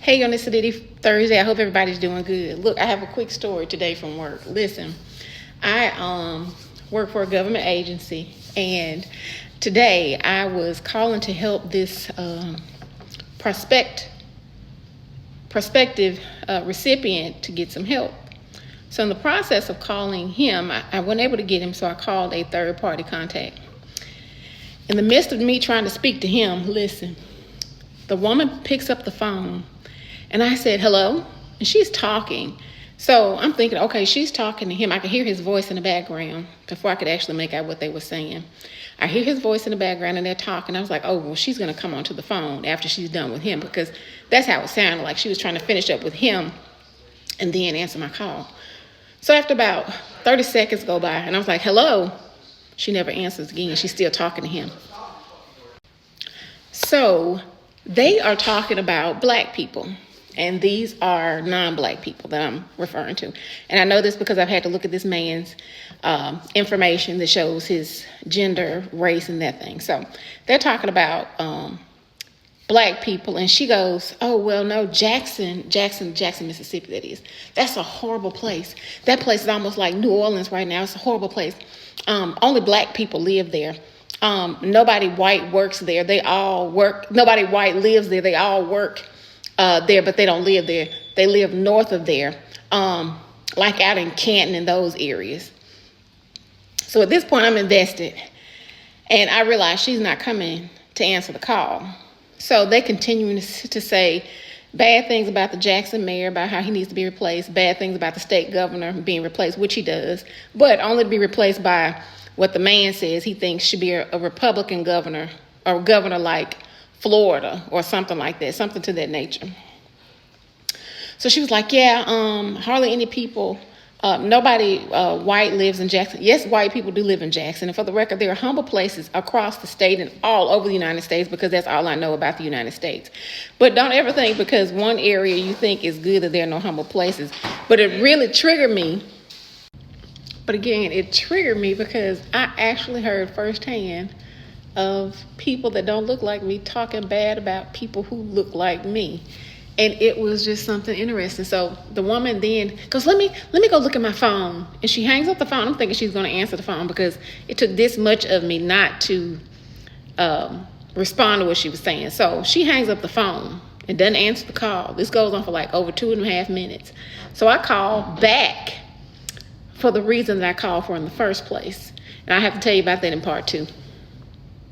Hey, on this Thursday, I hope everybody's doing good. Look, I have a quick story today from work. Listen, I work for a government agency, and today I was calling to help this prospective recipient to get some help. So in the process of calling him, I wasn't able to get him, so I called a third-party contact. In the midst of me trying to speak to him, listen, the woman picks up the phone, and I said, hello, and she's talking. So I'm thinking, okay, she's talking to him. I could hear his voice in the background before I could actually make out what they were saying. I hear his voice in the background, and they're talking. I was like, oh, well, she's going to come onto the phone after she's done with him, because that's how it sounded like. She was trying to finish up with him and then answer my call. So after about 30 seconds go by, and I was like, hello. She never answers again. She's still talking to him. So they are talking about black people. And these are non-black people that I'm referring to. And I know this because I've had to look at this man's information that shows his gender, race, and that thing. So they're talking about black people. And she goes, oh, well, no, Jackson, Mississippi, that is. That's a horrible place. That place is almost like New Orleans right now. It's a horrible place. Only black people live there. Nobody white works there. They all work. Nobody white lives there. They all work there, but they don't live there. They live north of there, like out in Canton and those areas. So at this point, I'm invested, and I realize she's not coming to answer the call. So they continue to say bad things about the Jackson mayor, about how he needs to be replaced, bad things about the state governor being replaced, which he does, but only to be replaced by what the man says he thinks should be a Republican governor, or a governor like Florida or something like that, something to that nature. So she was like, yeah, hardly any people, nobody white lives in Jackson. Yes, white people do live in Jackson. And for the record, there are humble places across the state and all over the United States, because that's all I know about the United States. But don't ever think because one area you think is good that there are no humble places. But it really triggered me. But again, it triggered me because I actually heard firsthand of people that don't look like me talking bad about people who look like me. And it was just something interesting. So the woman then goes, let me go look at my phone. And she hangs up the phone. I'm thinking she's going to answer the phone because it took this much of me not to respond to what she was saying. So she hangs up the phone and doesn't answer the call. This goes on for like over 2.5 minutes. So I call back for the reason that I called for in the first place. And I have to tell you about that in part 2.